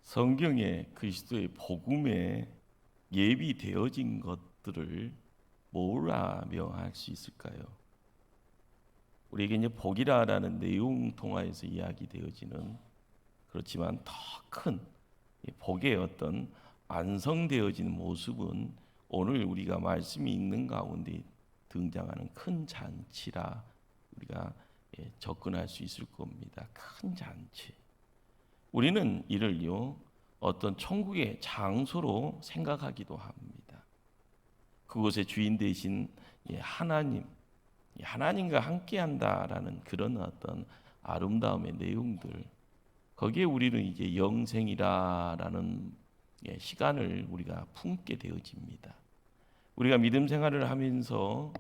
성경에 그리스도의 복음에 예비되어진 것들을 뭐라 명할 수 있을까요? 우리에게 이제 복이라는 내용 통하여서 이야기되어지는, 그렇지만 더 큰 복의 어떤 완성되어지는 모습은 오늘 우리가 말씀이 있는 가운데 등장하는 큰 잔치라 우리가 접근할 수 있을 겁니다. 큰 잔치. 우리는 이를요 어떤 천국의 장소로 생각하기도 합니다. 그곳의 주인 되신 하나님과 함께한다라는 그런 어떤 아름다움의 내용들, 거기에 우리는 이제 영생이라는 시간을 우리가 품게 되어집니다. 우리가 믿음 생활을 하면서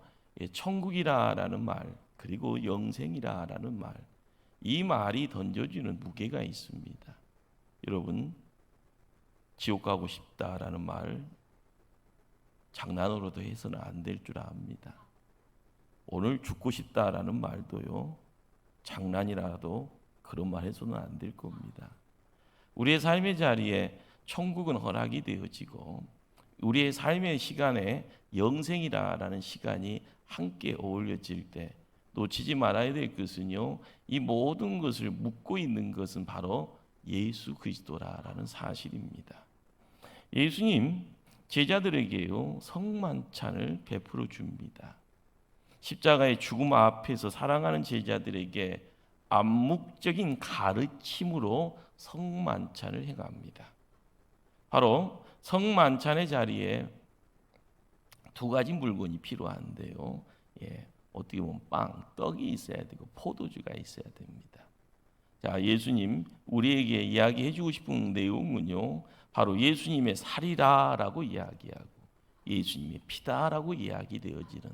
천국이라는 말, 그리고 영생이라는 말, 이 말이 던져주는 무게가 있습니다. 여러분, 지옥 가고 싶다라는 말 장난으로도 해서는 안 될 줄 압니다. 오늘 죽고 싶다라는 말도요, 장난이라도 그런 말 해서는 안 될 겁니다. 우리의 삶의 자리에 천국은 허락이 되어지고 우리의 삶의 시간에 영생이라는 시간이 함께 어울려질 때 놓치지 말아야 될 것은요, 이 모든 것을 묻고 있는 것은 바로 예수 그리스도라는 사실입니다. 예수님 제자들에게요 성만찬을 베풀어 줍니다. 십자가의 죽음 앞에서 사랑하는 제자들에게 암묵적인 가르침으로 성만찬을 행합니다. 바로 성만찬의 자리에 두 가지 물건이 필요한데요. 어떻게 보면 떡이 있어야 되고 포도주가 있어야 됩니다. 자, 예수님 우리에게 이야기해 주고 싶은 내용은요, 바로 예수님의 살이라라고 이야기하고 예수님의 피다라고 이야기되어지는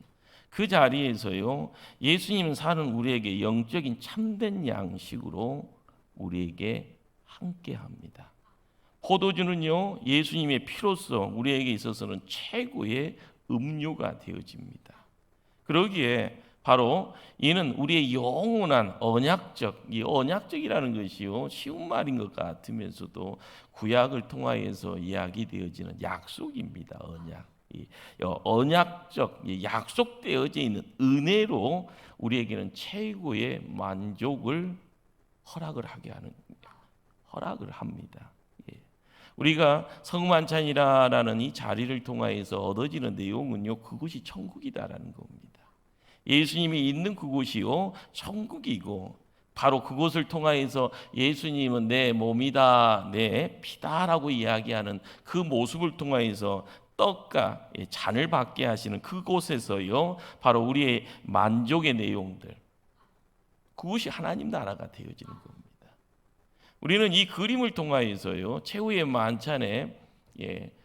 그 자리에서요, 예수님 살은 우리에게 영적인 참된 양식으로 우리에게 함께합니다. 포도주는요, 예수님의 피로서 우리에게 있어서는 최고의 음료가 되어집니다. 그러기에 바로 이는 우리의 영원한 언약적이라는 것이요 쉬운 말인 것 같으면서도 구약을 통하여서 이야기되어지는 약속입니다. 언약적 약속되어져 있는 은혜로 우리에게는 최고의 만족을 허락을 합니다. 우리가 성만찬이라는 이 자리를 통하여서 얻어지는 내용은요, 그것이 천국이다라는 겁니다. 예수님이 있는 그곳이요 천국이고, 바로 그곳을 통하여서 예수님은 내 몸이다, 내 피다라고 이야기하는 그 모습을 통하여서 떡과 잔을 받게 하시는 그곳에서요, 바로 우리의 만족의 내용들, 그것이 하나님 나라가 되어지는 겁니다. 우리는 이 그림을 통하여서요, 최후의 만찬에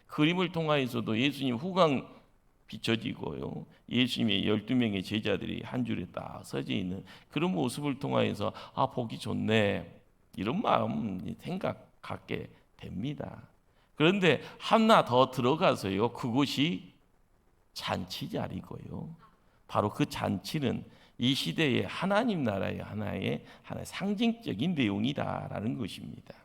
그림을 통하여서도 예수님 후광 비춰지고요, 예수님의 12명의 제자들이 한 줄에 딱 서져 있는 그런 모습을 통하여서 보기 좋네, 이런 마음 생각 갖게 됩니다. 그런데 하나 더 들어가서요, 그곳이 잔치 자리고요, 바로 그 잔치는 이 시대의 하나님 나라의 하나의 상징적인 내용이다라는 것입니다.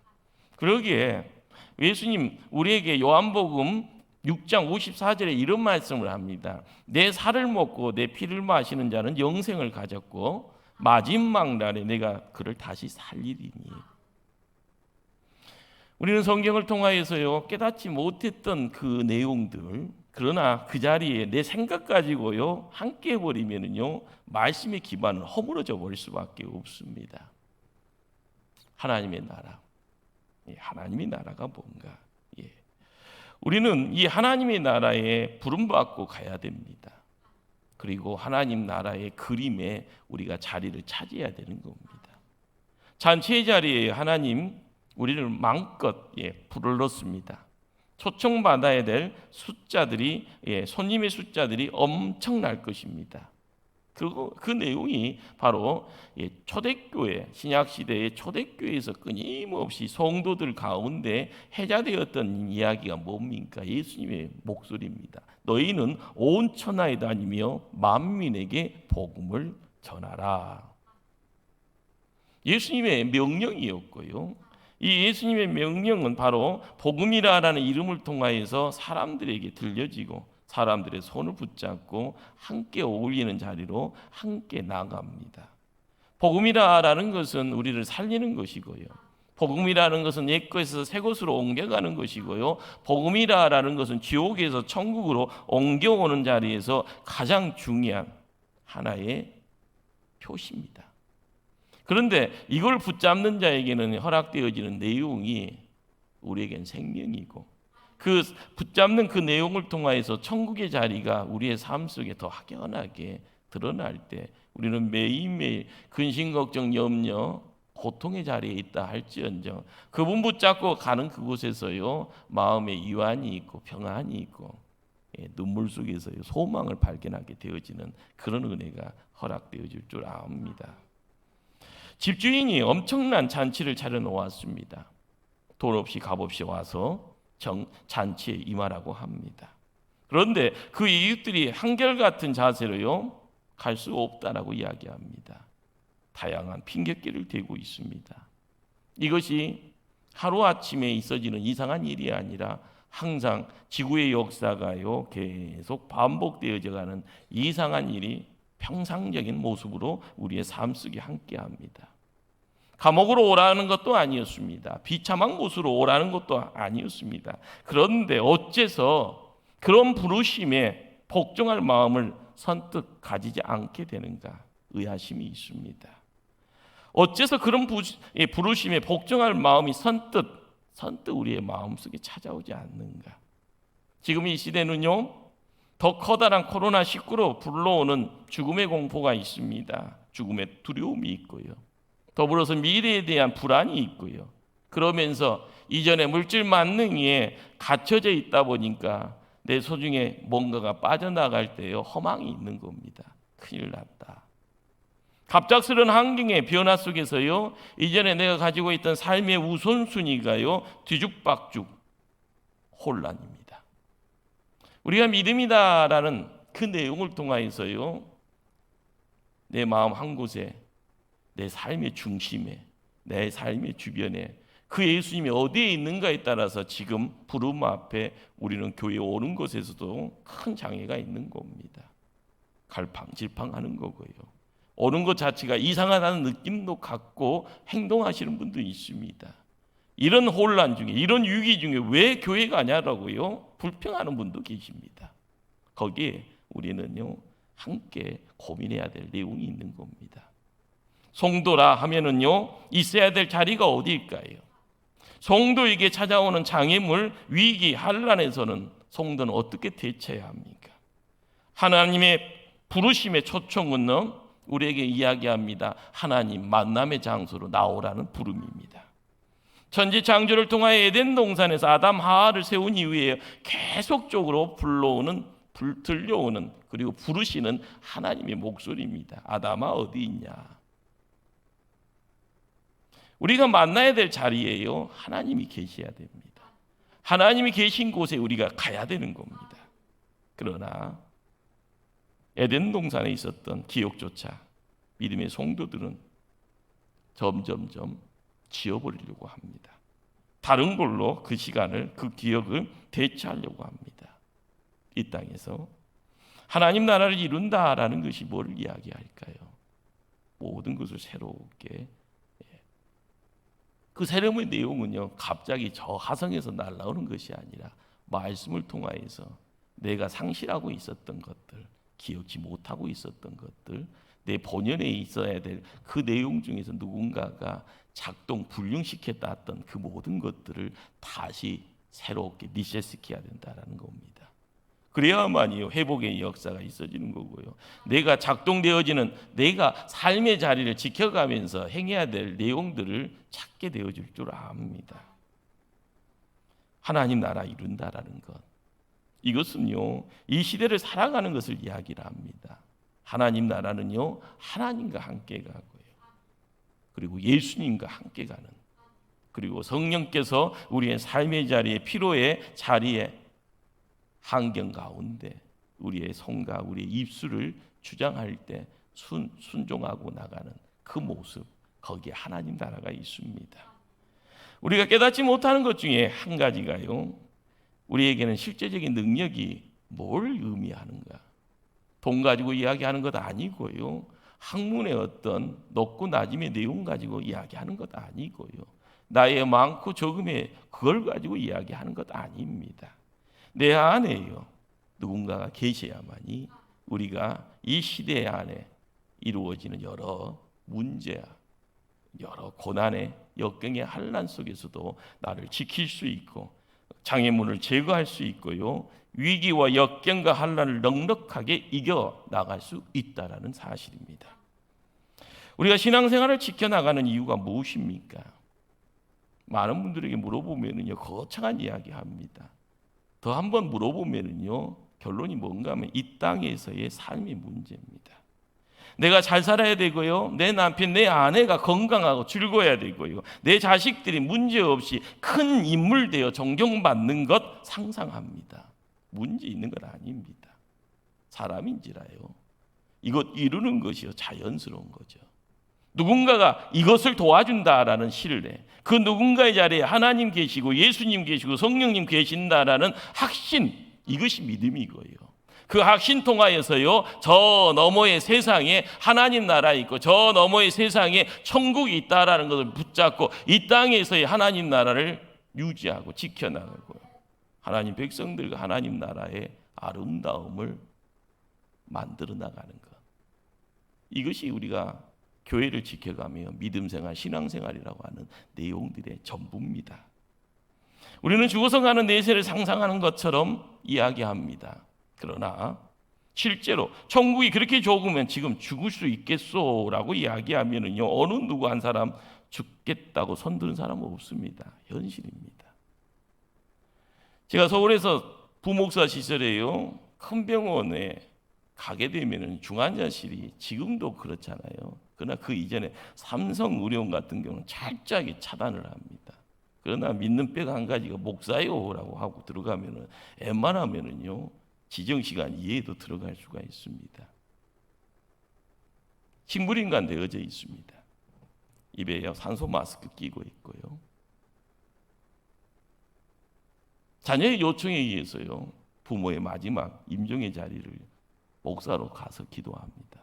그러기에 예수님 우리에게 요한복음 6장 54절에 이런 말씀을 합니다. 내 살을 먹고 내 피를 마시는 자는 영생을 가졌고 마지막 날에 내가 그를 다시 살리리니. 우리는 성경을 통하여서요 깨닫지 못했던 그 내용들, 그러나 그 자리에 내 생각 가지고요 함께 해버리면은요 말씀의 기반은 허물어져 버릴 수밖에 없습니다. 하나님의 나라, 하나님의 나라가 뭔가? 우리는 이 하나님의 나라에 부름받고 가야 됩니다. 그리고 하나님 나라의 그림에 우리가 자리를 차지해야 되는 겁니다. 잔치의 자리에 하나님 우리를 마음껏 불렀습니다. 초청받아야 될 숫자들이, 손님의 숫자들이 엄청날 것입니다. 그 내용이 바로 초대교회, 신약시대의 초대교회에서 끊임없이 성도들 가운데 회자되었던 이야기가 뭡니까? 예수님의 목소리입니다. 너희는 온 천하에 다니며 만민에게 복음을 전하라. 예수님의 명령이었고요, 이 예수님의 명령은 바로 복음이라는 이름을 통하여서 사람들에게 들려지고 사람들의 손을 붙잡고 함께 어울리는 자리로 함께 나아갑니다. 복음이라는 것은 우리를 살리는 것이고요. 복음이라는 것은 옛 것에서 새 것으로 옮겨가는 것이고요. 복음이라는 것은 지옥에서 천국으로 옮겨오는 자리에서 가장 중요한 하나의 표시입니다. 그런데 이걸 붙잡는 자에게는 허락되어지는 내용이 우리에겐 생명이고 그 붙잡는 그 내용을 통하여서 천국의 자리가 우리의 삶 속에 더 확연하게 드러날 때 우리는 매일매일 근심, 걱정, 염려, 고통의 자리에 있다 할지언정 그분 붙잡고 가는 그곳에서요 마음에 이완이 있고 평안이 있고 눈물 속에서요 소망을 발견하게 되어지는 그런 은혜가 허락되어질 줄 압니다. 집주인이 엄청난 잔치를 차려 놓았습니다. 돈 없이 값 없이 와서 잔치에 임하라고 합니다. 그런데 그 이웃들이 한결같은 자세로요 갈 수 없다라고 이야기합니다. 다양한 핑계길을 대고 있습니다. 이것이 하루아침에 있어지는 이상한 일이 아니라 항상 지구의 역사가요 계속 반복되어져 가는 이상한 일이 평상적인 모습으로 우리의 삶 속에 함께합니다. 감옥으로 오라는 것도 아니었습니다. 비참한 곳으로 오라는 것도 아니었습니다. 그런데 어째서 그런 부르심에 복종할 마음을 선뜻 가지지 않게 되는가 의아심이 있습니다. 어째서 그런 부르심에 복종할 마음이 선뜻 우리의 마음속에 찾아오지 않는가? 지금 이 시대는요 더 커다란 코로나19로 불러오는 죽음의 공포가 있습니다. 죽음의 두려움이 있고요. 더불어서 미래에 대한 불안이 있고요. 그러면서 이전에 물질 만능에 갇혀져 있다 보니까 내 소중에 뭔가가 빠져나갈 때요 허망이 있는 겁니다. 큰일 났다. 갑작스러운 환경의 변화 속에서요 이전에 내가 가지고 있던 삶의 우선순위가요 뒤죽박죽 혼란입니다. 우리가 믿음이다라는 그 내용을 통하여서요 내 마음 한 곳에 내 삶의 중심에 내 삶의 주변에 그 예수님이 어디에 있는가에 따라서 지금 부름 앞에 우리는 교회에 오는 것에서도 큰 장애가 있는 겁니다. 갈팡질팡하는 거고요. 오는 것 자체가 이상하다는 느낌도 갖고 행동하시는 분도 있습니다. 이런 혼란 중에 이런 위기 중에 왜 교회 가냐라고요 불평하는 분도 계십니다. 거기에 우리는요 함께 고민해야 될 내용이 있는 겁니다. 성도라 하면은요 있어야 될 자리가 어디일까요? 성도에게 찾아오는 장애물, 위기, 환란에서는 성도는 어떻게 대처해야 합니까? 하나님의 부르심의 초청은 우리에게 이야기합니다. 하나님 만남의 장소로 나오라는 부름입니다. 천지 창조를 통하여 에덴 동산에서 아담 하와를 세운 이후에 계속적으로 들려오는 그리고 부르시는 하나님의 목소리입니다. 아담아 어디 있냐? 우리가 만나야 될 자리에요 하나님이 계셔야 됩니다. 하나님이 계신 곳에 우리가 가야 되는 겁니다. 그러나 에덴 동산에 있었던 기억조차 믿음의 성도들은 점점점 지워버리려고 합니다. 다른 걸로 그 시간을 그 기억을 대체하려고 합니다. 이 땅에서 하나님 나라를 이룬다라는 것이 뭘 이야기할까요? 모든 것을 새롭게 그 새로운 내용은요 갑자기 저 하성에서 날라오는 것이 아니라 말씀을 통하여서 내가 상실하고 있었던 것들 기억지 못하고 있었던 것들 내 본연에 있어야 될 그 내용 중에서 누군가가 작동 불능시켰다 했던 그 모든 것들을 다시 새롭게 리셋시켜야 된다는 겁니다. 그래야만이요 회복의 역사가 있어지는 거고요. 내가 작동되어지는 내가 삶의 자리를 지켜가면서 행해야 될 내용들을 찾게 되어질 줄 압니다. 하나님 나라 이룬다라는 것, 이것은요 이 시대를 살아가는 것을 이야기를 합니다. 하나님 나라는요 하나님과 함께 가고요, 그리고 예수님과 함께 가는, 그리고 성령께서 우리의 삶의 자리에 피로의 자리에 환경 가운데 우리의 손과 우리의 입술을 주장할 때 순종하고 나가는 그 모습, 거기에 하나님 나라가 있습니다. 우리가 깨닫지 못하는 것 중에 한 가지가요, 우리에게는 실제적인 능력이 뭘 의미하는가? 돈 가지고 이야기하는 것 아니고요, 학문의 어떤 높고 낮음의 내용 가지고 이야기하는 것 아니고요, 나의 많고 적음의 그걸 가지고 이야기하는 것 아닙니다. 내 안에요, 누군가가 계셔야만이 우리가 이 시대 안에 이루어지는 여러 문제야, 여러 고난의 역경의 환난 속에서도 나를 지킬 수 있고 장애물을 제거할 수 있고요, 위기와 역경과 환난을 넉넉하게 이겨 나갈 수 있다라는 사실입니다. 우리가 신앙생활을 지켜나가는 이유가 무엇입니까? 많은 분들에게 물어보면요, 거창한 이야기합니다. 더 한번 물어보면요, 결론이 뭔가 하면 이 땅에서의 삶의 문제입니다. 내가 잘 살아야 되고요, 내 남편, 내 아내가 건강하고 즐거워야 되고요, 내 자식들이 문제없이 큰 인물 되어 존경받는 것 상상합니다. 문제 있는 건 아닙니다. 사람인지라요, 이것 이루는 것이요 자연스러운 거죠. 누군가가 이것을 도와준다라는 신뢰, 그 누군가의 자리에 하나님 계시고 예수님 계시고 성령님 계신다라는 확신, 이것이 믿음이고요. 그 확신 통하여서요, 저 너머의 세상에 하나님 나라 있고 저 너머의 세상에 천국이 있다라는 것을 붙잡고 이 땅에서의 하나님 나라를 유지하고 지켜나가고 하나님 백성들과 하나님 나라의 아름다움을 만들어 나가는 것, 이것이 우리가 교회를 지켜가며 믿음생활, 신앙생활이라고 하는 내용들의 전부입니다. 우리는 죽어서 가는 내세를 상상하는 것처럼 이야기합니다. 그러나 실제로 천국이 그렇게 좋으면 지금 죽을 수 있겠소라고 이야기하면요, 어느 누구 한 사람 죽겠다고 손드는 사람은 없습니다. 현실입니다. 제가 서울에서 부목사 시절에요, 큰 병원에 가게 되면 중환자실이 지금도 그렇잖아요. 그러나 그 이전에 삼성의료원 같은 경우는 철저하게 차단을 합니다. 그러나 믿는 뼈가 한 가지가 목사요라고 하고 들어가면은 웬만하면은요, 지정 시간 이외에도 들어갈 수가 있습니다. 식물인간 되어져 있습니다. 입에 산소 마스크 끼고 있고요. 자녀의 요청에 의해서요, 부모의 마지막 임종의 자리를 목사로 가서 기도합니다.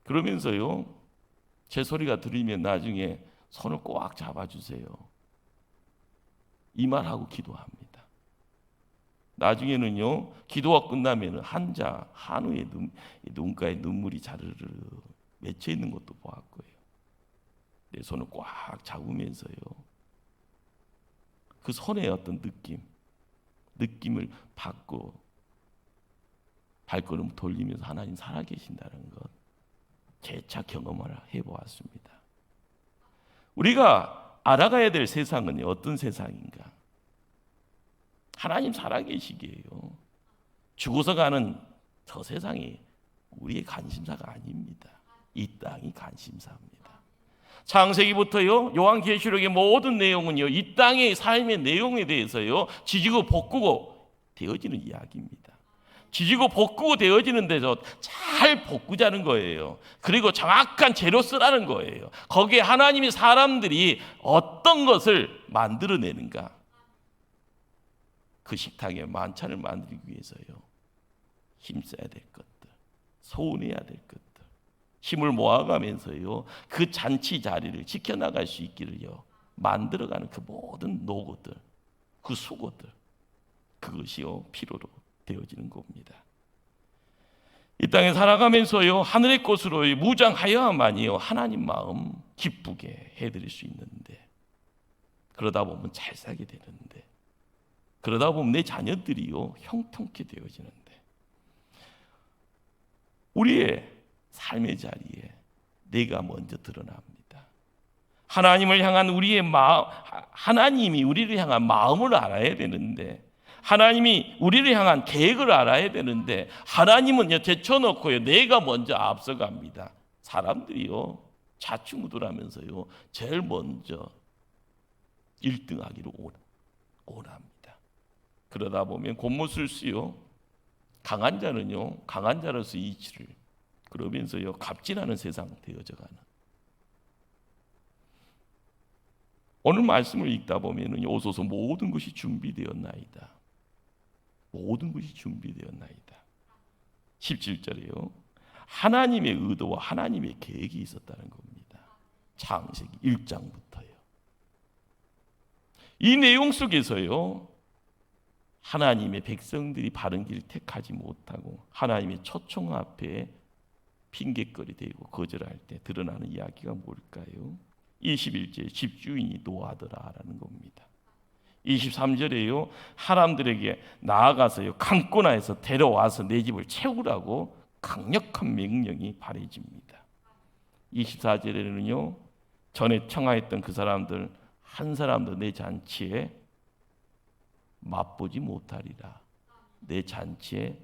그러면서요, 제 소리가 들리면 나중에 손을 꽉 잡아주세요, 이 말하고 기도합니다. 나중에는요, 기도가 끝나면 한우의 눈가에 눈물이 자르르 맺혀 있는 것도 보았고요. 내 손을 꽉 잡으면서요, 그 손의 어떤 느낌을 받고 발걸음 돌리면서 하나님 살아계신다는 것 재차 경험을 해보았습니다. 우리가 알아가야 될 세상은 어떤 세상인가? 하나님 살아계시기에요, 죽어서 가는 저 세상이 우리의 관심사가 아닙니다. 이 땅이 관심사입니다. 창세기부터요, 요한계시록의 모든 내용은요, 이 땅의 삶의 내용에 대해서요, 지지고 볶고 되어지는 이야기입니다. 지지고 볶고 되어지는 데서 잘 볶으자는 거예요. 그리고 정확한 재료 쓰라는 거예요. 거기에 하나님이 사람들이 어떤 것을 만들어내는가, 그 식탁에 만찬을 만들기 위해서요, 힘써야 될 것들, 소원해야 될 것들, 힘을 모아가면서요, 그 잔치 자리를 지켜나갈 수 있기를요, 만들어가는 그 모든 노고들, 그 수고들, 그것이요 필요로 되어지는 겁니다. 이 땅에 살아가면서요, 하늘의 꽃으로 무장하여야만이요 하나님 마음 기쁘게 해드릴 수 있는데, 그러다 보면 잘 살게 되는데, 그러다 보면 내 자녀들이요 형통케 되어지는데, 우리의 삶의 자리에 내가 먼저 드러납니다. 하나님을 향한 우리의 마음, 하나님이 우리를 향한 마음을 알아야 되는데, 하나님이 우리를 향한 계획을 알아야 되는데, 하나님은요 제쳐놓고요 내가 먼저 앞서갑니다. 사람들이요 자충우돌하면서요 제일 먼저 1등하기를 원합니다. 그러다 보면 곤모술수요, 강한 자는요 강한 자로서 이치를, 그러면서요 갑질하는 세상 되어져가는, 오늘 말씀을 읽다 보면은 오소서 모든 것이 준비되었나이다. 모든 것이 준비되었나이다. 17절에요. 하나님의 의도와 하나님의 계획이 있었다는 겁니다. 창세기 1장부터요. 이 내용 속에서요, 하나님의 백성들이 바른 길을 택하지 못하고 하나님의 초청 앞에 핑계거리 대고 거절할 때 드러나는 이야기가 뭘까요? 21절 집주인이 노하더라라는 겁니다. 23절에요. 사람들에게 나아가서요 강권하에서 데려와서 내 집을 채우라고 강력한 명령이 발해집니다. 24절에는요. 전에 청하했던 그 사람들 한 사람도 내 잔치에 맛보지 못하리라. 내 잔치에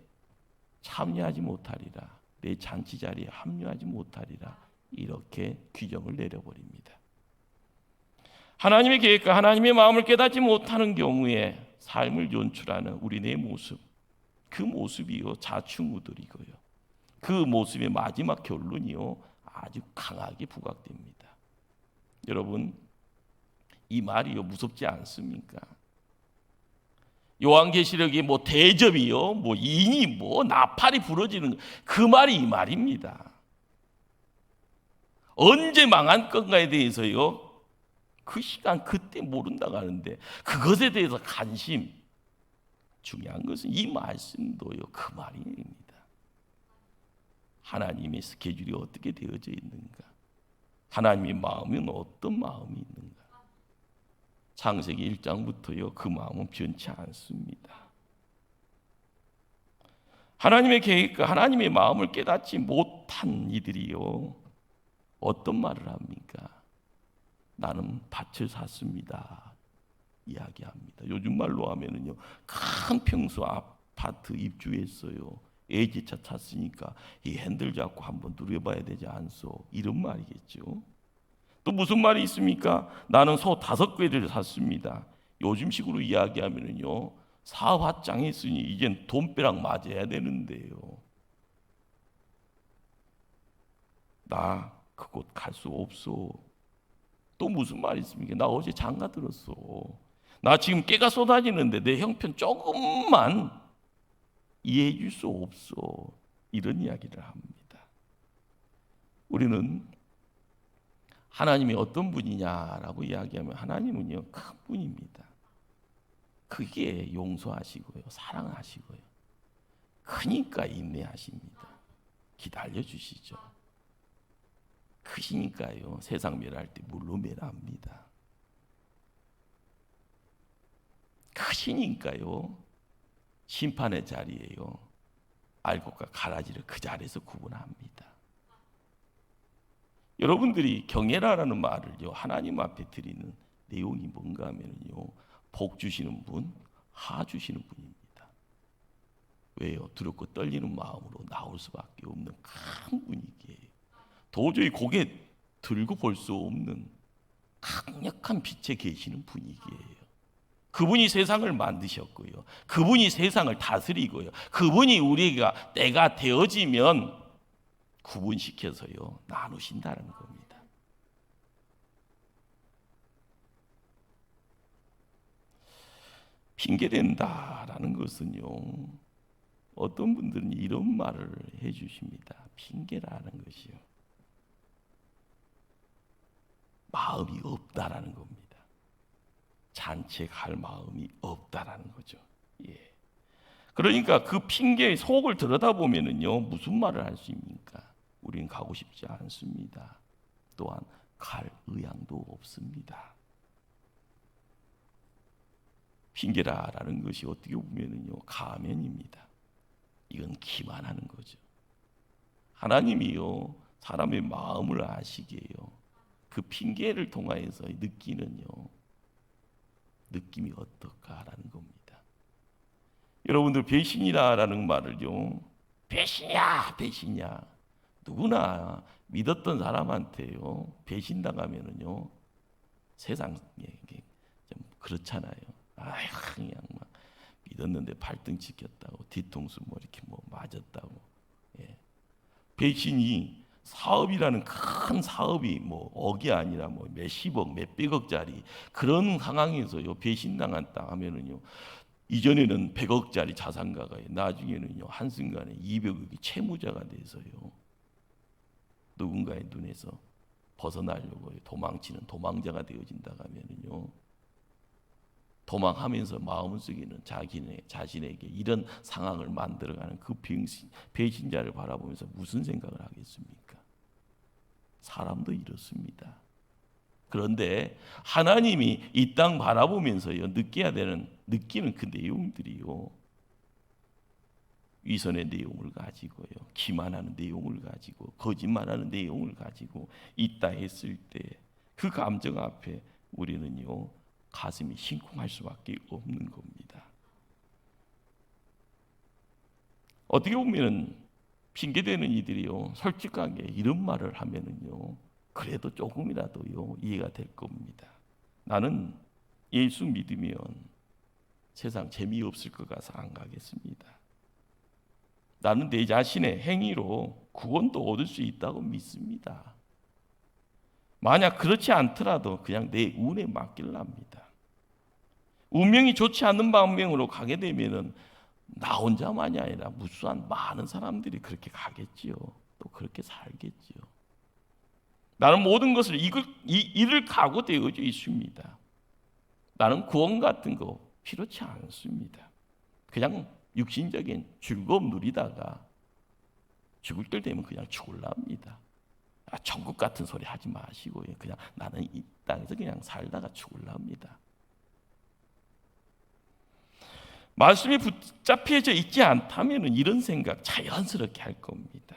참여하지 못하리라. 내 잔치 자리에 합류하지 못하리라. 이렇게 규정을 내려버립니다. 하나님의 계획과 하나님의 마음을 깨닫지 못하는 경우에 삶을 연출하는 우리네 모습, 그 모습이요 자충우돌이고요. 그 모습의 마지막 결론이요 아주 강하게 부각됩니다. 여러분, 이 말이요 무섭지 않습니까? 요한계시록이 뭐 대접이요, 뭐 인이 뭐 나팔이 부러지는 그 말이 이 말입니다. 언제 망한 건가에 대해서요 그 시간 그때 모른다고 하는데 그것에 대해서 관심, 중요한 것은 이 말씀도요 그 말입니다. 하나님의 스케줄이 어떻게 되어져 있는가, 하나님의 마음은 어떤 마음이 있는가. 창세기 1장부터요 그 마음은 변치 않습니다. 하나님의 계획과 하나님의 마음을 깨닫지 못한 이들이요 어떤 말을 합니까? 나는 밭을 샀습니다 이야기합니다. 요즘 말로 하면은요 큰 평수 아파트 입주했어요. A지차 탔으니까 이 핸들 잡고 한번 누려봐야 되지 않소, 이런 말이겠죠. 또 무슨 말이 있습니까? 나는 소 5개를 샀습니다. 요즘식으로 이야기하면은요 사화장 했으니 이젠 돈벼락 맞아야 되는데요. 나 그곳 갈 수 없어. 또 무슨 말이 있습니까? 나 어제 장가 들었어. 나 지금 깨가 쏟아지는데 내 형편 조금만 이해해 줄 수 없어. 이런 이야기를 합니다. 우리는 하나님이 어떤 분이냐라고 이야기하면 하나님은요 큰 분입니다. 크게 용서하시고요 사랑하시고요 크니까 인내하십니다. 기다려 주시죠. 크시니까요 세상 멸할 때 물로 멸합니다. 크시니까요 심판의 자리에요 알곡과 가라지를 그 자리에서 구분합니다. 여러분들이 경외라는 말을요 하나님 앞에 드리는 내용이 뭔가 하면요 복 주시는 분, 하 주시는 분입니다. 왜요? 두렵고 떨리는 마음으로 나올 수밖에 없는 큰 분위기예요. 도저히 고개 들고 볼 수 없는 강력한 빛에 계시는 분위기예요. 그분이 세상을 만드셨고요. 그분이 세상을 다스리고요. 그분이 우리가 때가 되어지면 구분시켜서요 나누신다는 겁니다. 핑계댄다라는 것은요 어떤 분들은 이런 말을 해주십니다. 핑계라는 것이요 마음이 없다라는 겁니다. 잔치할 마음이 없다라는 거죠. 예. 그러니까 그 핑계의 속을 들여다보면은요 무슨 말을 할 수 있습니까? 우리는 가고 싶지 않습니다. 또한 갈 의향도 없습니다. 핑계라라는 것이 어떻게 보면은요 가면입니다. 이건 기만하는 거죠. 하나님이요 사람의 마음을 아시게요 그 핑계를 통하여서 느끼는요 느낌이 어떨까라는 겁니다. 여러분들 배신이라는 말을요 배신이야 배신이야 누구나 믿었던 사람한테요 배신당하면은요 세상에 좀 그렇잖아요. 아휴 그냥 막 믿었는데 발등 찍혔다고 뒤통수 뭐 이렇게 뭐 맞았다고. 예. 배신이 사업이라는 큰 사업이 뭐 억이 아니라 뭐 몇십억, 몇백억짜리 그런 상황에서요 배신당했다 하면은요 이전에는 100억짜리 자산가가 나중에는요 한순간에 200억이 채무자가 돼서요 누군가의 눈에서 벗어나려고 도망치는 도망자가 되어진다 하면은요 도망하면서 마음속에는 자신에게 이런 상황을 만들어가는 그 배신자를 바라보면서 무슨 생각을 하겠습니까? 사람도 이렇습니다. 그런데 하나님이 이 땅 바라보면서요 느끼는 그 내용들이요 위선의 내용을 가지고요 기만하는 내용을 가지고 거짓말하는 내용을 가지고 있다 했을 때 그 감정 앞에 우리는요 가슴이 심쿵할 수밖에 없는 겁니다. 어떻게 보면은 핑계대는 이들이요 솔직하게 이런 말을 하면은요 그래도 조금이라도요 이해가 될 겁니다. 나는 예수 믿으면 세상 재미없을 것 같아서 안 가겠습니다. 나는 내 자신의 행위로 구원도 얻을 수 있다고 믿습니다. 만약 그렇지 않더라도 그냥 내 운에 맡길랍니다. 운명이 좋지 않는 방향으로 가게 되면은 나 혼자만이 아니라 무수한 많은 사람들이 그렇게 가겠지요. 또 그렇게 살겠지요. 나는 모든 것을 잃을 각오되어져 있습니다. 나는 구원 같은 거 필요치 않습니다. 그냥 육신적인 즐거움 누리다가 죽을 때 되면 그냥 죽을랍니다. 천국 같은 소리 하지 마시고요. 그냥 나는 이 땅에서 그냥 살다가 죽을랍니다. 말씀이 붙잡혀져 있지 않다면 이런 생각 자연스럽게 할 겁니다.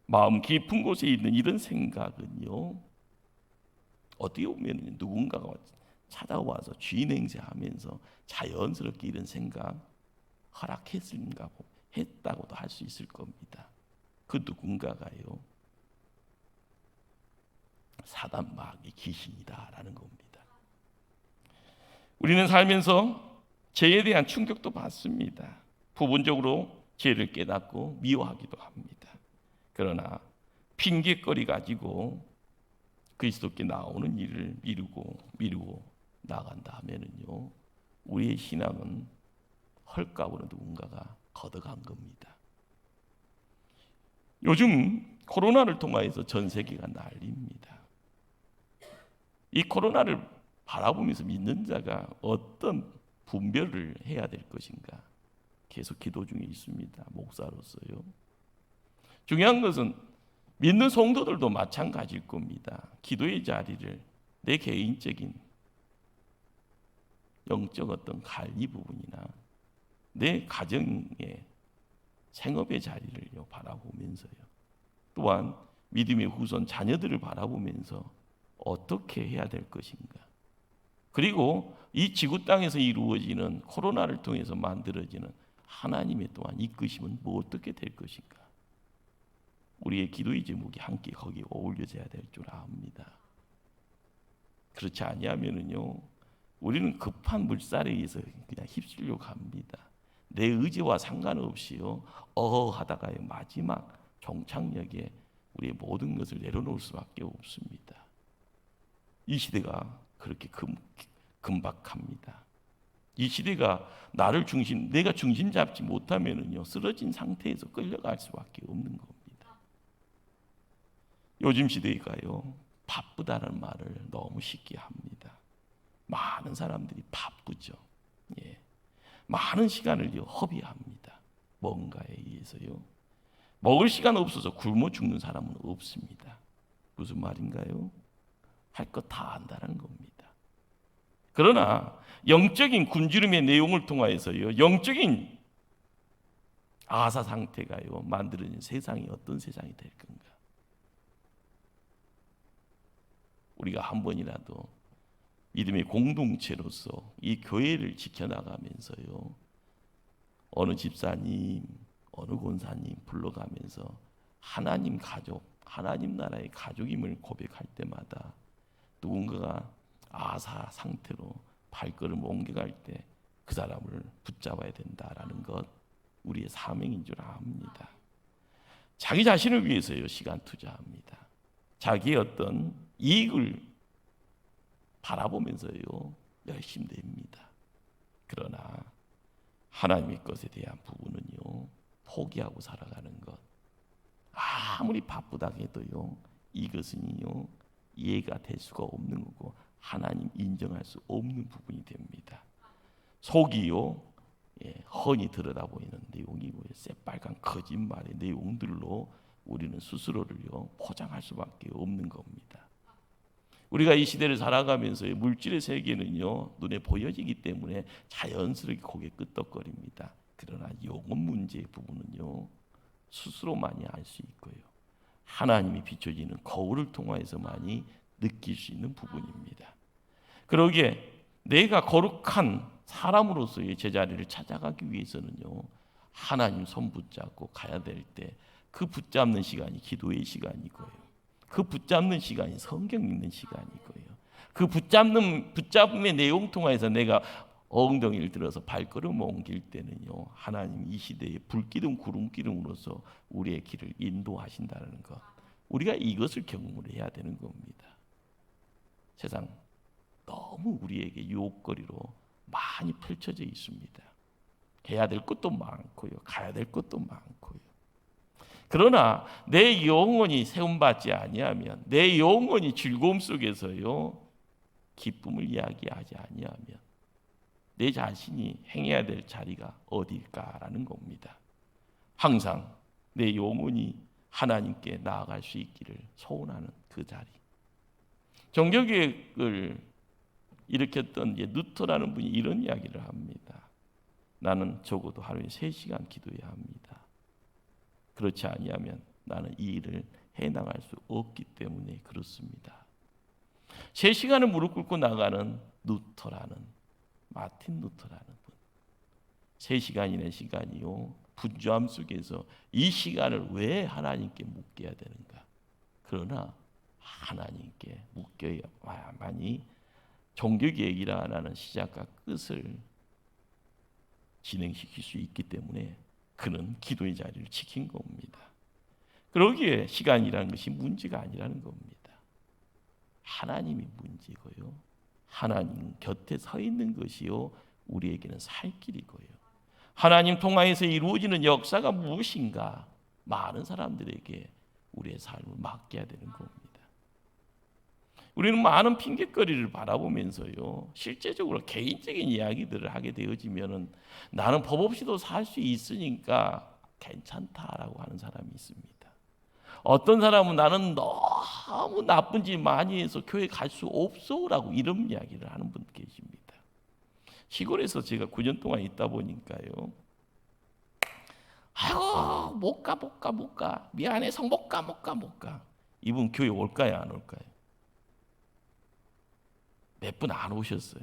마음 깊은 곳에 있는 이런 생각은요 어떻게 보면 누군가가 찾아와서 주인 행세하면서 자연스럽게 이런 생각 했다고도 할 수 있을 겁니다. 그 누군가가요 사단 마귀 귀신이다라는 겁니다. 우리는 살면서 죄에 대한 충격도 받습니다. 부분적으로 죄를 깨닫고 미워하기도 합니다. 그러나 핑계거리 가지고 그리스도께 나오는 일을 미루고 나간다 하면은요 우리의 신앙은 헐값으로 누군가가 걷어간 겁니다. 요즘 코로나를 통하여서 전 세계가 난립니다. 이 코로나를 바라보면서 믿는 자가 어떤 분별을 해야 될 것인가 계속 기도 중에 있습니다. 목사로서요. 중요한 것은 믿는 성도들도 마찬가지일 겁니다. 기도의 자리를 내 개인적인 영적 어떤 관리 부분이나 내 가정의 생업의 자리를 바라보면서요. 또한 믿음의 후손 자녀들을 바라보면서 어떻게 해야 될 것인가. 그리고 이 지구 땅에서 이루어지는 코로나를 통해서 만들어지는 하나님의 또한 이끄심은 뭐 어떻게 될 것인가. 우리의 기도의 제목이 함께 거기에 어울려져야 될 줄 압니다. 그렇지 아니하면은요 우리는 급한 물살에 의해서 그냥 휩쓸려 갑니다. 내 의지와 상관없이요 하다가요 마지막 종착역에 우리의 모든 것을 내려놓을 수밖에 없습니다. 이 시대가 그렇게 금박합니다. 이 시대가 내가 중심 잡지 못하면은요 쓰러진 상태에서 끌려갈 수밖에 없는 겁니다. 요즘 시대가요 바쁘다는 말을 너무 쉽게 합니다. 많은 사람들이 바쁘죠. 예. 많은 시간을 허비합니다. 뭔가에 의해서요. 먹을 시간 없어서 굶어 죽는 사람은 없습니다. 무슨 말인가요? 할 것 다 한다는 겁니다. 그러나 영적인 굶주림의 내용을 통하여서요 영적인 아사 상태가요 만들어진 세상이 어떤 세상이 될 건가? 우리가 한 번이라도 믿음의 공동체로서 이 교회를 지켜나가면서요 어느 집사님, 어느 권사님 불러가면서 하나님 가족, 하나님 나라의 가족임을 고백할 때마다 누군가가 아사 상태로 발걸음 옮겨갈 때 그 사람을 붙잡아야 된다라는 것 우리의 사명인 줄 압니다. 자기 자신을 위해서요 시간 투자합니다. 자기의 어떤 이익을 바라보면서요 열심히 냅니다. 그러나 하나님의 것에 대한 부분은요 포기하고 살아가는 것. 아무리 바쁘다 해도요 이것은요 이해가 될 수가 없는 거고 하나님 인정할 수 없는 부분이 됩니다. 속이요 훤히 들여다보이는 내용이고요 새빨간 거짓말의 내용들로 우리는 스스로를요 포장할 수밖에 없는 겁니다. 우리가 이 시대를 살아가면서 물질의 세계는요 눈에 보여지기 때문에 자연스럽게 고개 끄덕거립니다. 그러나 영혼 문제의 부분은요 스스로만이 알 수 있고요 하나님이 비춰지는 거울을 통하여서만이 느낄 수 있는 부분입니다. 그러기에 내가 거룩한 사람으로서의 제자리를 찾아가기 위해서는요 하나님 손 붙잡고 가야 될 때 그 붙잡는 시간이 기도의 시간이고요 그 붙잡는 시간이 성경 읽는 시간이고요 그 붙잡음의 내용 통해서 내가 엉덩이를 들어서 발걸음 옮길 때는요 하나님 이 시대의 불기둥 구름기둥으로서 우리의 길을 인도하신다는 것 우리가 이것을 경험을 해야 되는 겁니다. 세상 너무 우리에게 유혹거리로 많이 펼쳐져 있습니다. 해야 될 것도 많고요 가야 될 것도 많고요 그러나 내 영혼이 세움받지 아니하면 내 영혼이 즐거움 속에서요 기쁨을 이야기하지 아니하면 내 자신이 행해야 될 자리가 어딜까라는 겁니다. 항상 내 영혼이 하나님께 나아갈 수 있기를 소원하는 그 자리. 종교개혁을 일으켰던 누터라는 분이 이런 이야기를 합니다. 나는 적어도 하루에 3시간 기도해야 합니다. 그렇지 아니하면 나는 이 일을 해나갈 수 없기 때문에 그렇습니다. 3시간을 무릎 꿇고 나가는 누터라는 마틴 루터라는 분 3시간이라는 시간이요 분주함 속에서 이 시간을 왜 하나님께 묶여야 되는가 그러나 하나님께 묶여야만이 종교개혁이라는 시작과 끝을 진행시킬 수 있기 때문에 그는 기도의 자리를 지킨 겁니다. 그러기에 시간이라는 것이 문제가 아니라는 겁니다. 하나님이 문제고요 하나님 곁에 서 있는 것이요 우리에게는 살 길이고요 하나님 통하여서 이루어지는 역사가 무엇인가 많은 사람들에게 우리의 삶을 맡겨야 되는 겁니다. 우리는 많은 핑계거리를 바라보면서요 실제적으로 개인적인 이야기들을 하게 되어지면은 나는 법 없이도 살 수 있으니까 괜찮다라고 하는 사람이 있습니다. 어떤 사람은 나는 너무 나쁜 짓 많이 해서 교회 갈 수 없어라고 이런 이야기를 하는 분 계십니다. 시골에서 제가 9년 동안 있다 보니까요. 아이고 못 가. 미안해서 못 가. 이분 교회 올까요 안 올까요? 몇 분 안 오셨어요.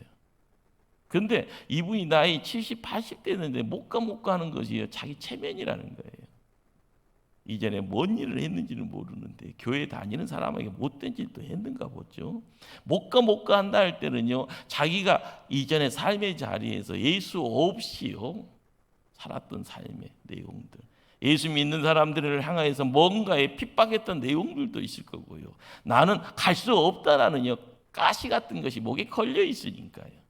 근데 이분이 나이 70, 80 되는데 못 가 하는 것이 자기 체면이라는 거예요. 이전에 뭔 일을 했는지는 모르는데 교회 다니는 사람에게 못된 짓도 했는가 보죠. 못 가 한다 할 때는요 자기가 이전에 삶의 자리에서 예수 없이요 살았던 삶의 내용들 예수 믿는 사람들을 향해서 뭔가에 핍박했던 내용들도 있을 거고요 나는 갈 수 없다라는 가시 같은 것이 목에 걸려 있으니까요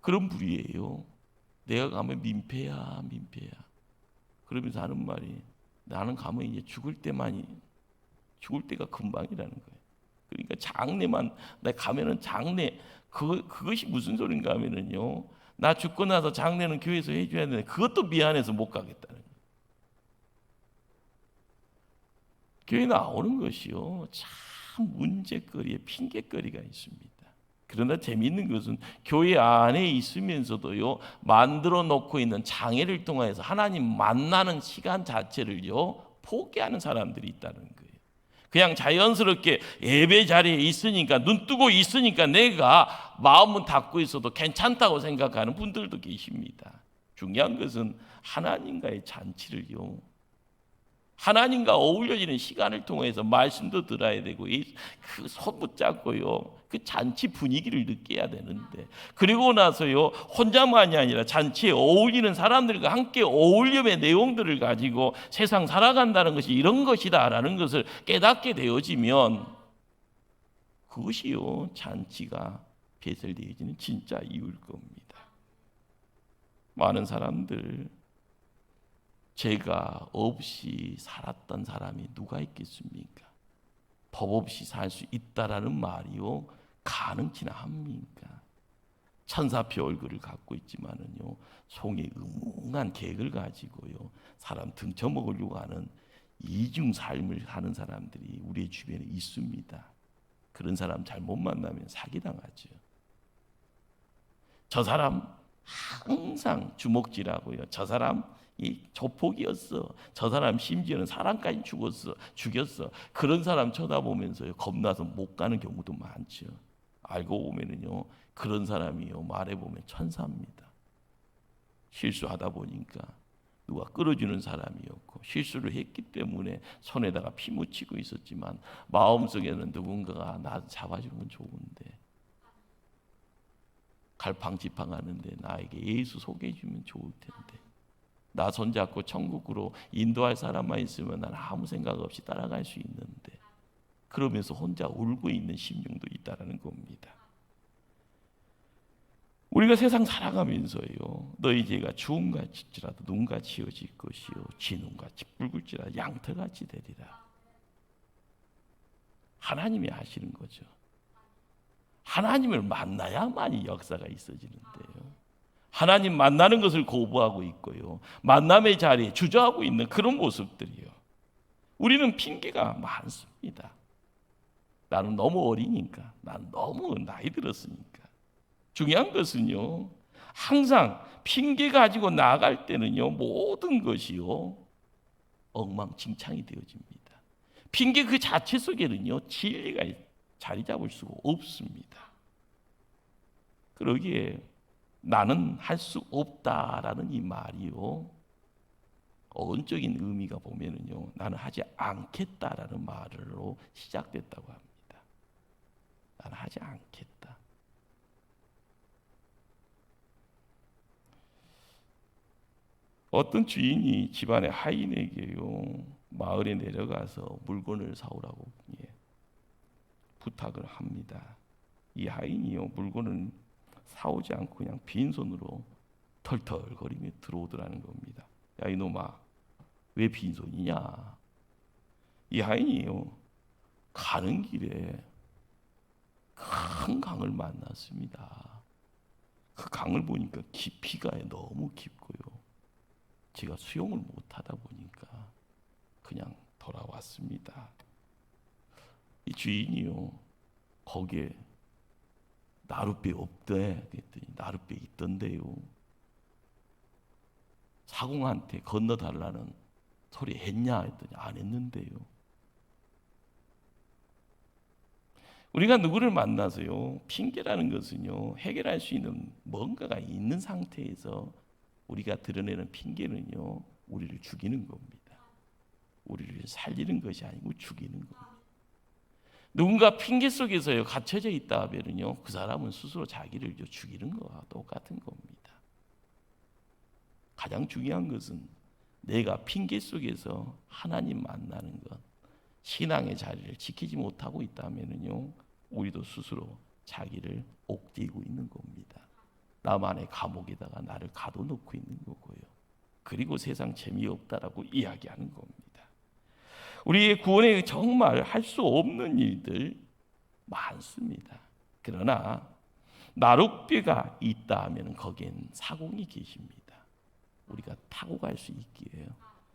그런 분이에요. 내가 가면 민폐야. 그러면서 하는 말이 나는 가면 이제 죽을 때가 금방이라는 거예요. 그러니까 장례만 나 가면은 장례 그것이 무슨 소린가 하면은요. 나 죽고 나서 장례는 교회에서 해줘야 되는데 그것도 미안해서 못 가겠다는 거예요. 교회 나오는 것이요 참 문제거리에 핑계거리가 있습니다. 그러나 재미있는 것은 교회 안에 있으면서도요 만들어 놓고 있는 장애를 통해서 하나님 만나는 시간 자체를요 포기하는 사람들이 있다는 거예요. 그냥 자연스럽게 예배 자리에 있으니까 눈 뜨고 있으니까 내가 마음은 닫고 있어도 괜찮다고 생각하는 분들도 계십니다. 중요한 것은 하나님과의 잔치를요 하나님과 어울려지는 시간을 통해서 말씀도 들어야 되고 그 손 붙잡고요, 그 잔치 분위기를 느껴야 되는데, 그리고 나서요 혼자만이 아니라 잔치에 어울리는 사람들과 함께 어울림의 내용들을 가지고 세상 살아간다는 것이 이런 것이다라는 것을 깨닫게 되어지면 그것이요 잔치가 배설되어지는 진짜 이유일 겁니다. 많은 사람들, 죄가 없이 살았던 사람이 누가 있겠습니까? 법 없이 살 수 있다라는 말이요 가능치나 합니까? 천사표 얼굴을 갖고 있지만은요 송이 음흉한 계획을 가지고요 사람 등쳐먹으려고 하는 이중 삶을 사는 사람들이 우리의 주변에 있습니다. 그런 사람 잘못 만나면 사기당하죠. 저 사람 항상 주먹질하고요, 저 사람 이 조폭이었어, 저 사람 심지어는 사람까지 죽였어. 그런 사람 쳐다보면서요 겁나서 못 가는 경우도 많죠. 알고 보면은요 그런 사람이요 말해보면 천사입니다. 실수하다 보니까 누가 끌어주는 사람이었고 실수를 했기 때문에 손에다가 피 묻히고 있었지만 마음속에는 누군가가 나 잡아주면 좋은데, 갈팡지팡하는데 나에게 예수 소개해주면 좋을 텐데, 나 손잡고 천국으로 인도할 사람만 있으면 난 아무 생각 없이 따라갈 수 있는데, 그러면서 혼자 울고 있는 심령도 있다라는 겁니다. 우리가 세상 살아가면서요 너희 죄가 주음같이라도 눈같이 지어질 것이요 진홍같이 붉을지라 양털같이 되리라. 하나님이 하시는 거죠. 하나님을 만나야만이 역사가 있어지는데요, 하나님 만나는 것을 거부하고 있고요 만남의 자리에 주저하고 있는 그런 모습들이요, 우리는 핑계가 많습니다. 나는 너무 어리니까, 나는 너무 나이 들었으니까. 중요한 것은요 항상 핑계 가지고 나아갈 때는요 모든 것이요 엉망진창이 되어집니다. 핑계 그 자체 속에는요 진리가 자리 잡을 수가 없습니다. 그러기에 나는 할 수 없다라는 이 말이요 어원적인 의미가 보면은요 나는 하지 않겠다라는 말로 시작됐다고 합니다. 나는 하지 않겠다. 어떤 주인이 집안의 하인에게요 마을에 내려가서 물건을 사오라고 부탁을 합니다. 이 하인이요 물건을 사오지 않고 그냥 빈손으로 털털거리며 들어오더라는 겁니다. 야 이놈아, 왜 빈손이냐? 이 하인이요 가는 길에 큰 강을 만났습니다. 그 강을 보니까 깊이가 너무 깊고요 제가 수영을 못하다 보니까 그냥 돌아왔습니다. 이 주인이요 거기에 나룻배 없대 그랬더니 나룻배 있던데요, 사공한테 건너달라는 소리 했냐 했더니 안 했는데요. 우리가 누구를 만나서요 핑계라는 것은요 해결할 수 있는 뭔가가 있는 상태에서 우리가 드러내는 핑계는요 우리를 죽이는 겁니다. 우리를 살리는 것이 아니고 죽이는 겁니다. 누군가 핑계 속에서요 갇혀져 있다 하면은요 그 사람은 스스로 자기를 죽이는 것과 똑같은 겁니다. 가장 중요한 것은 내가 핑계 속에서 하나님 만나는 것, 신앙의 자리를 지키지 못하고 있다면은요 우리도 스스로 자기를 옥죄고 있는 겁니다. 나만의 감옥에다가 나를 가둬놓고 있는 거고요. 그리고 세상 재미없다라고 이야기하는 겁니다. 우리의 구원에 정말 할 수 없는 일들 많습니다. 그러나 나룻배가 있다 하면 거기엔 사공이 계십니다. 우리가 타고 갈 수 있기에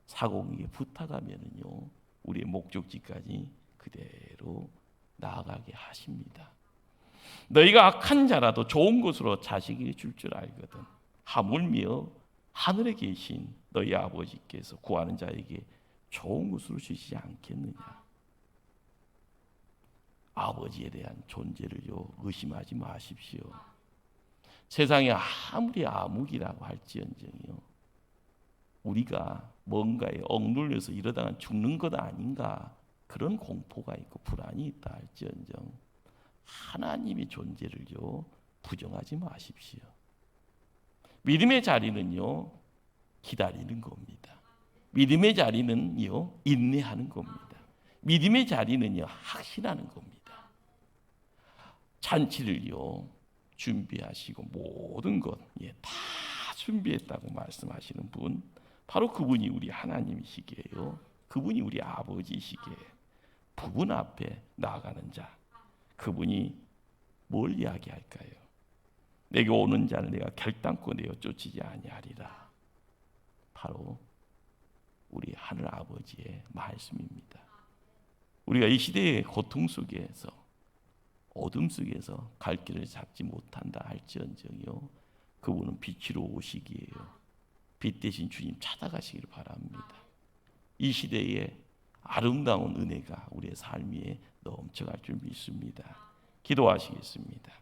사공에게 부탁하면은요 우리의 목적지까지 그대로 나아가게 하십니다. 너희가 악한 자라도 좋은 곳으로 자식에게 줄 줄 알거든 하물며 하늘에 계신 너희 아버지께서 구하는 자에게 좋은 곳으로 주시지 않겠느냐. 아버지에 대한 존재를요 의심하지 마십시오. 세상에 아무리 암흑이라고 할지언정요 우리가 뭔가에 억눌려서 이러다가 죽는 것 아닌가, 그런 공포가 있고 불안이 있다 할지언정 하나님의 존재를요 부정하지 마십시오. 믿음의 자리는요 기다리는 겁니다. 믿음의 자리는요 인내하는 겁니다. 믿음의 자리는요 확신하는 겁니다. 잔치를요 준비하시고 모든 것 다 준비했다고 말씀하시는 분, 바로 그분이 우리 하나님이시기에요. 그분이 우리 아버지시기에 부분 앞에 나아가는 자, 그분이 뭘 이야기할까요? 내게 오는 자는 내가 결단코 내어 쫓지 아니하리라. 바로 우리 하늘 아버지의 말씀입니다. 우리가 이 시대의 고통 속에서, 어둠 속에서 갈 길을 잡지 못한다 할지언정요 그분은 빛으로 오시기에요 빛 대신 주님 찾아가시기를 바랍니다. 이 시대에 아름다운 은혜가 우리의 삶 위에 넘쳐갈 줄 믿습니다. 기도하시겠습니다.